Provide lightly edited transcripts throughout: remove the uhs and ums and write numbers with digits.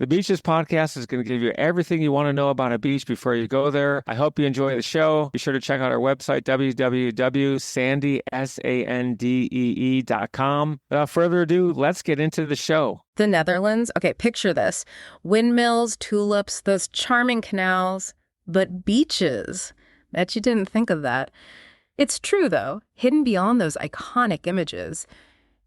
The Beaches podcast is going to give you everything you want to know about a beach before you go there. I hope you enjoy the show. Be sure to check out our website, www.sandee.com. Without further ado, let's get into the show. The Netherlands? Okay, picture this. Windmills, tulips, those charming canals, but beaches. Bet you didn't think of that. It's true, though. Hidden beyond those iconic images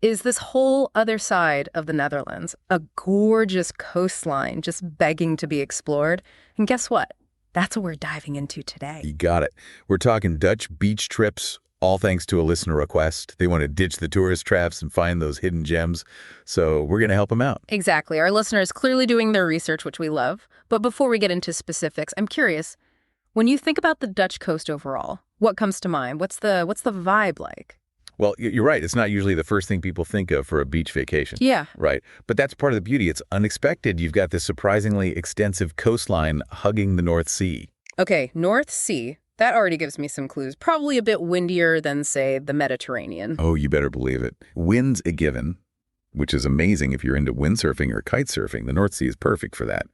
is this whole other side of the Netherlands, a gorgeous coastline just begging to be explored. And guess what? That's what we're diving into today. You got it. We're talking Dutch beach trips, all thanks to a listener request. They want to ditch the tourist traps and find those hidden gems. So we're going to help them out. Exactly. Our listener is clearly doing their research, which we love. But before we get into specifics, I'm curious, when you think about the Dutch coast overall, what comes to mind? What's the vibe like? Well, you're right. It's not usually the first thing people think of for a beach vacation. Yeah. Right. But that's part of the beauty. It's unexpected. You've got this surprisingly extensive coastline hugging the North Sea. Okay, North Sea. That already gives me some clues. Probably a bit windier than, say, the Mediterranean. Oh, you better believe it. Wind's a given, which is amazing if you're into windsurfing or kite surfing. The North Sea is perfect for that.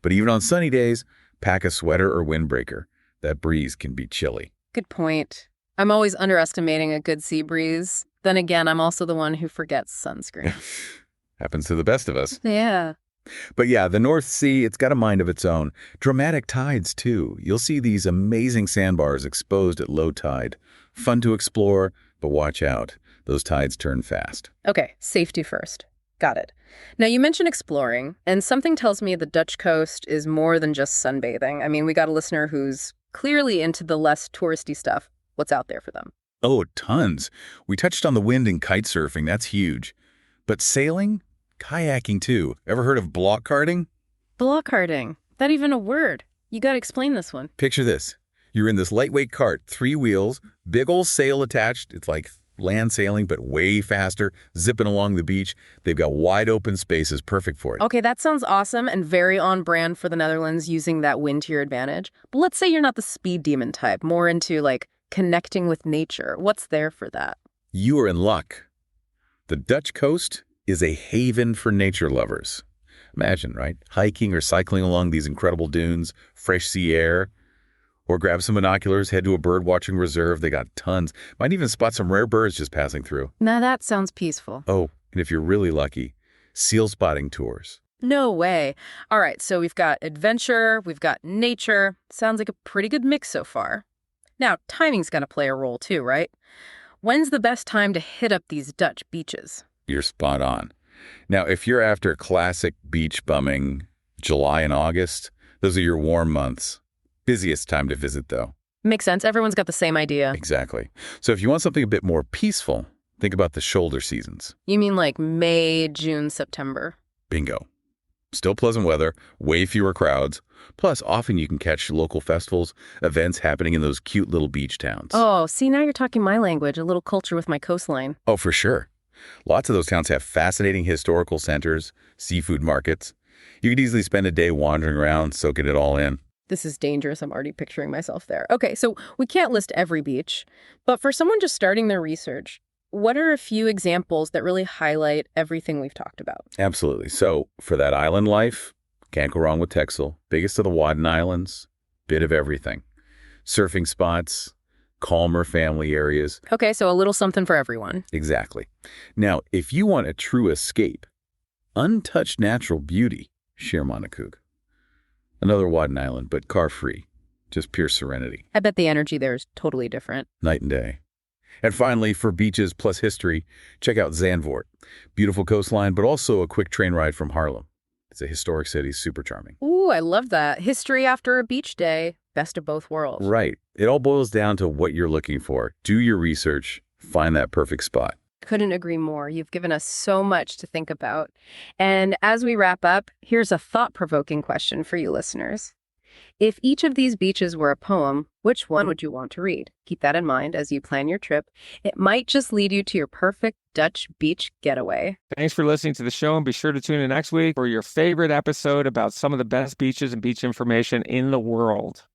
But even on sunny days, pack a sweater or windbreaker. That breeze can be chilly. Good point. I'm always underestimating a good sea breeze. Then again, I'm also the one who forgets sunscreen. Happens to the best of us. Yeah. But yeah, the North Sea, it's got a mind of its own. Dramatic tides, too. You'll see these amazing sandbars exposed at low tide. Fun to explore, but watch out. Those tides turn fast. Okay, safety first. Got it. Now, you mentioned exploring, and something tells me the Dutch coast is more than just sunbathing. I mean, we got a listener who's clearly into the less touristy stuff. What's out there for them? Oh, tons. We touched on the wind and kite surfing. That's huge. But sailing? Kayaking, too. Ever heard of block carting? Block carting. That even a word? You gotta explain this one. Picture this. You're in this lightweight cart, 3 wheels, big old sail attached. It's like land sailing, but way faster, zipping along the beach. They've got wide open spaces, perfect for it. Okay, that sounds awesome and very on brand for the Netherlands, using that wind to your advantage. But let's say you're not the speed demon type, more into, like, connecting with nature. What's there for that? You are in luck. The Dutch coast is a haven for nature lovers. Imagine, right? Hiking or cycling along these incredible dunes, fresh sea air. Or grab some binoculars, head to a bird watching reserve. They got tons. Might even spot some rare birds just passing through. Now that sounds peaceful. Oh, and if you're really lucky, seal spotting tours. No way. All right, so we've got adventure, we've got nature. Sounds like a pretty good mix so far. Now, timing's going to play a role too, right? When's the best time to hit up these Dutch beaches? You're spot on. Now, if you're after classic beach bumming, July and August, those are your warm months. Busiest time to visit, though. Makes sense. Everyone's got the same idea. Exactly. So if you want something a bit more peaceful, think about the shoulder seasons. You mean like May, June, September? Bingo. Still pleasant weather, way fewer crowds. Plus, often you can catch local festivals, events happening in those cute little beach towns. Oh, see, now you're talking my language, a little culture with my coastline. Oh, for sure. Lots of those towns have fascinating historical centers, seafood markets. You could easily spend a day wandering around, soaking it all in. This is dangerous. I'm already picturing myself there. Okay, so we can't list every beach, but for someone just starting their research, what are a few examples that really highlight everything we've talked about? Absolutely. So for that island life, can't go wrong with Texel. Biggest of the Wadden Islands, bit of everything. Surfing spots, calmer family areas. Okay, so a little something for everyone. Exactly. Now, if you want a true escape, untouched natural beauty, Scheveningen. Another Wadden Island, but car-free. Just pure serenity. I bet the energy there is totally different. Night and day. And finally, for beaches plus history, check out Zandvoort. Beautiful coastline, but also a quick train ride from Haarlem. It's a historic city, super charming. Ooh, I love that. History after a beach day. Best of both worlds. Right. It all boils down to what you're looking for. Do your research. Find that perfect spot. Couldn't agree more. You've given us so much to think about. And as we wrap up, here's a thought-provoking question for you listeners. If each of these beaches were a poem, which one would you want to read? Keep that in mind as you plan your trip. It might just lead you to your perfect Dutch beach getaway. Thanks for listening to the show, and be sure to tune in next week for your favorite episode about some of the best beaches and beach information in the world.